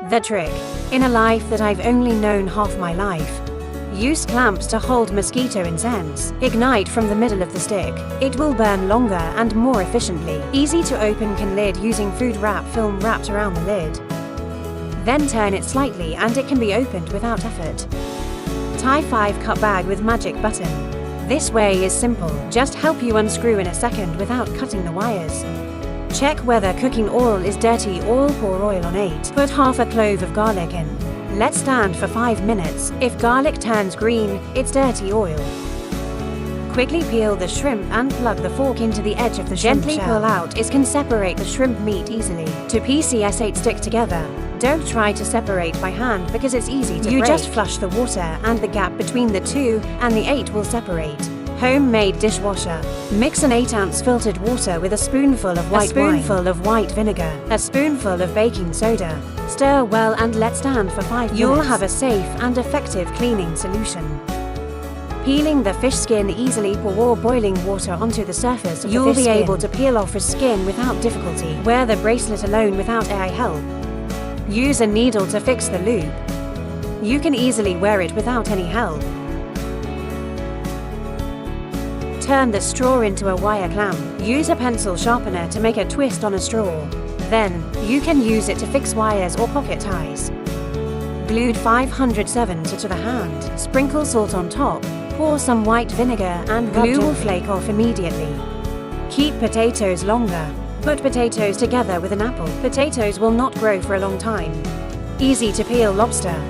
The trick. In a life that I've only known half my life. Use clamps to hold mosquito incense. Ignite from the middle of the stick. It will burn longer and more efficiently. Easy to open can lid using food wrap film wrapped around the lid. Then turn it slightly and it can be opened without effort. Tie 5-cup bag with magic button. This way is simple, just help you unscrew in a second without cutting the wires. Check whether cooking oil is dirty or pour oil on 8. Put half a clove of garlic in. Let stand for 5 minutes. If garlic turns green, it's dirty oil. Quickly peel the shrimp and plug the fork into the edge of the shrimp shell. Gently pull out, it can separate the shrimp meat easily. To PCS8 stick together. Don't try to separate by hand because it's easy to break. You just flush the water and the gap between the 2 and the 8 will separate. Homemade dishwasher. Mix an 8-ounce filtered water with a spoonful of white wine, a spoonful of white vinegar, a spoonful of baking soda. Stir well and let stand for 5 minutes. You'll have a safe and effective cleaning solution. Peeling the fish skin easily, pour boiling water onto the surface of the fish skin. You'll be able to peel off fish skin without difficulty. Wear the bracelet alone without eye help. Use a needle to fix the loop. You can easily wear it without any help. Turn the straw into a wire clamp. Use a pencil sharpener to make a twist on a straw. Then, you can use it to fix wires or pocket ties. Glued 507 to the hand. Sprinkle salt on top. Pour some white vinegar and glue will flake off immediately. Keep potatoes longer. Put potatoes together with an apple. Potatoes will not grow for a long time. Easy to peel lobster.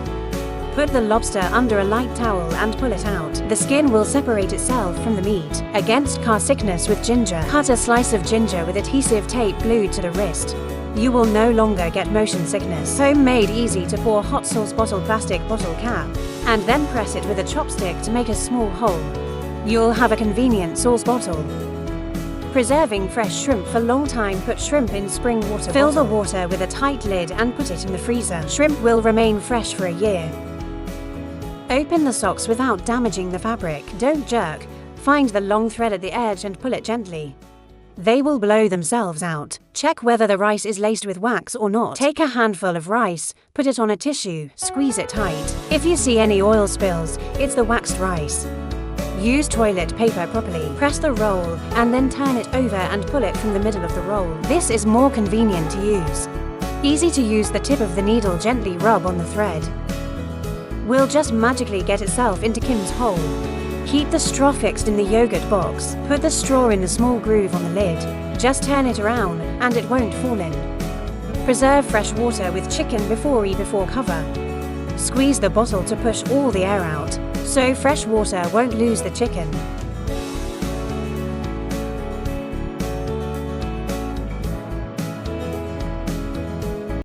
Put the lobster under a light towel and pull it out. The skin will separate itself from the meat. Against car sickness with ginger. Cut a slice of ginger with adhesive tape glued to the wrist. You will no longer get motion sickness. Homemade easy to pour hot sauce bottle plastic bottle cap. And then press it with a chopstick to make a small hole. You'll have a convenient sauce bottle. Preserving fresh shrimp for long time. Put shrimp in spring water. Fill the water with a tight lid and put it in the freezer. Shrimp will remain fresh for a year. Open the socks without damaging the fabric. Don't jerk. Find the long thread at the edge and pull it gently. They will blow themselves out. Check whether the rice is laced with wax or not. Take a handful of rice, put it on a tissue, squeeze it tight. If you see any oil spills, it's the waxed rice. Use toilet paper properly. Press the roll and then turn it over and pull it from the middle of the roll. This is more convenient to use. Easy to use. The tip of the needle gently rub on the thread. Will just magically get itself into Kim's hole. Keep the straw fixed in the yogurt box. Put the straw in the small groove on the lid. Just turn it around and it won't fall in. Preserve fresh water with chicken before cover. Squeeze the bottle to push all the air out, so fresh water won't lose the chicken.